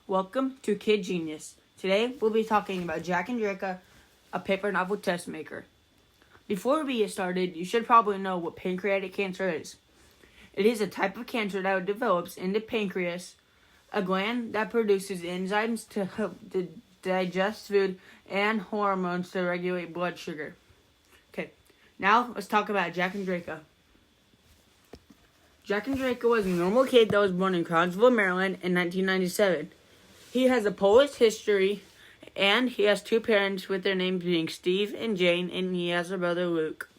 Welcome to Kid Genius. Today we'll be talking about Jack Andraka, a paper novel test maker. Before we get started, you should probably know what pancreatic cancer is. It is a type of cancer that develops in the pancreas, a gland that produces enzymes to help digest food and hormones to regulate blood sugar. Okay, now let's talk about Jack Andraka. Jack Andraka was a normal kid that was born in Crownsville, Maryland in 1997. He has a Polish history, and he has two parents with their names being Steve and Jane, and he has a brother, Luke.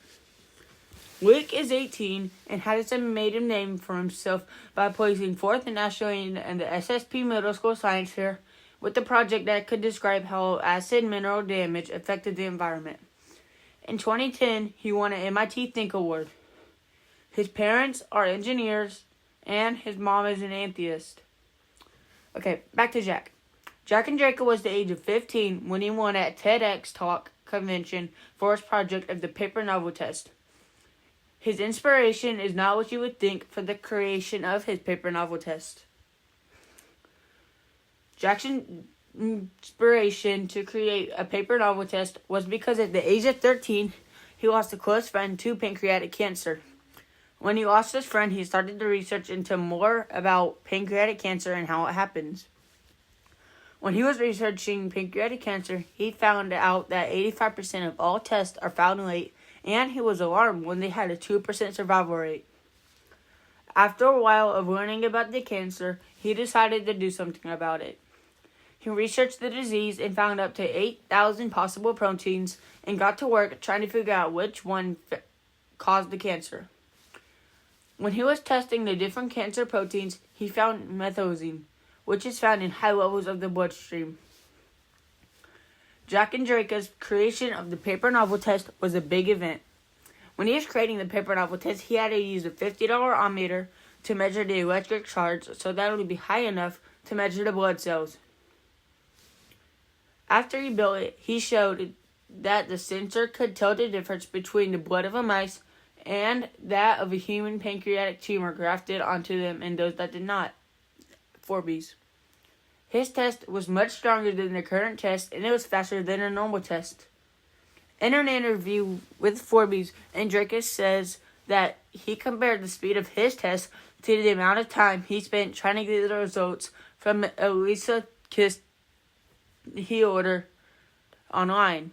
Luke is 18 and has made a name for himself by placing fourth nationally in the SSP Middle School Science Fair with a project that could describe how acid mineral damage affected the environment. In 2010, he won an MIT Think Award. His parents are engineers, and his mom is an atheist. Okay, back to Jack. Jack Andraka was the age of 15 when he won at TEDx Talk convention for his project of the paper novel test. His inspiration is not what you would think for the creation of his paper novel test. Jack's inspiration to create a paper novel test was because at the age of 13, he lost a close friend to pancreatic cancer. When he lost his friend, he started to research into more about pancreatic cancer and how it happens. When he was researching pancreatic cancer, he found out that 85% of all tests are found late, and he was alarmed when they had a 2% survival rate. After a while of learning about the cancer, he decided to do something about it. He researched the disease and found up to 8,000 possible proteins and got to work trying to figure out which one caused the cancer. When he was testing the different cancer proteins, he found methosine, which is found in high levels of the bloodstream. Jack Andraka's creation of the paper novel test was a big event. When he was creating the paper novel test, he had to use a $50 ohmmeter to measure the electric charge so that it would be high enough to measure the blood cells. After he built it, he showed that the sensor could tell the difference between the blood of a mouse and that of a human pancreatic tumor grafted onto them and those that did not. Forbes. His test was much stronger than the current test, and it was faster than a normal test. In an interview with Forbes, Andraka says that he compared the speed of his test to the amount of time he spent trying to get the results from Elisa Kist he ordered online.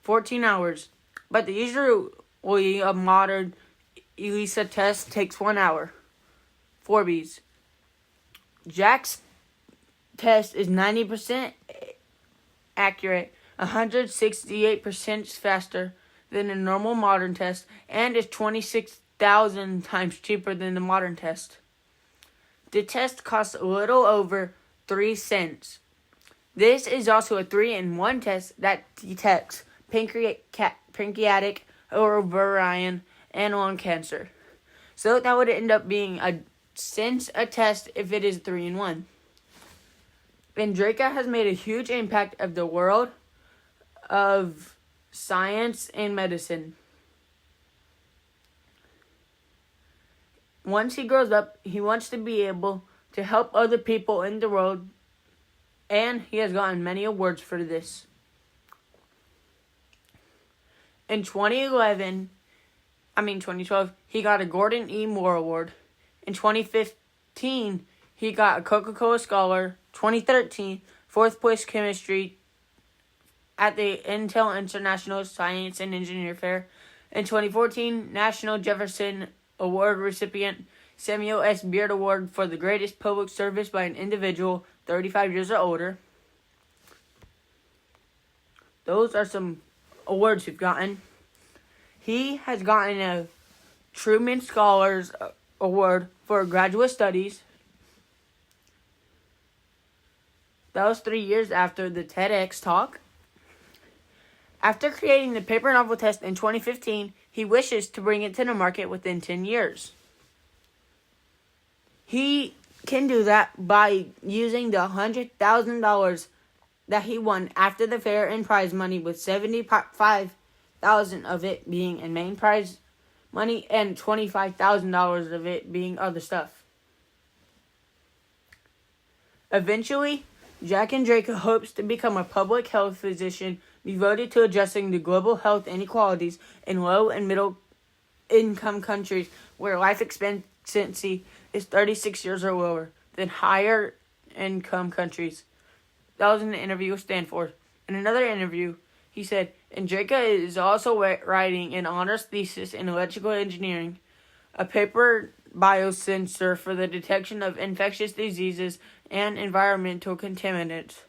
14 hours. But the usually a modern ELISA test takes 1 hour. Forbes. Jack's test is 90% accurate, 168% faster than a normal modern test, and is 26,000 times cheaper than the modern test. The test costs a little over 3 cents. This is also a 3-in-1 test that detects pancreatic, ovarian, and lung cancer. So that would end up being a test if it is 3-in-1. Andraka has made a huge impact of the world of science and medicine. Once he grows up, he wants to be able to help other people in the world, and he has gotten many awards for this. In 2012, he got a Gordon E. Moore Award. In 2015, he got a Coca-Cola Scholar. 2013, fourth place chemistry at the Intel International Science and Engineer Fair. In 2014, National Jefferson Award recipient Samuel S. Beard Award for the greatest public service by an individual 35 years or older. Those are some awards we've gotten. He has gotten a Truman Scholars Award for graduate studies. That was 3 years after the TEDx talk. After creating the paper novel test in 2015, he wishes to bring it to the market within 10 years. He can do that by using the $100,000 that he won after the fair in prize money, with $75,000 of it being in main prize money and $25,000 of it being other stuff. Eventually, Jack Andraka hopes to become a public health physician devoted to addressing the global health inequalities in low and middle income countries where life expectancy is 36 years or lower than higher income countries. That was in an interview with Stanford. In another interview, he said, Andraka is also writing an honors thesis in electrical engineering, a paper biosensor for the detection of infectious diseases and environmental contaminants,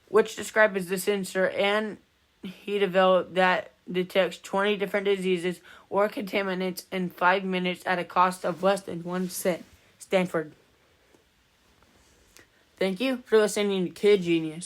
which describes the sensor, and he developed that detects 20 different diseases or contaminants in 5 minutes at a cost of less than 1 cent. Stanford. Thank you for listening to Kid Genius.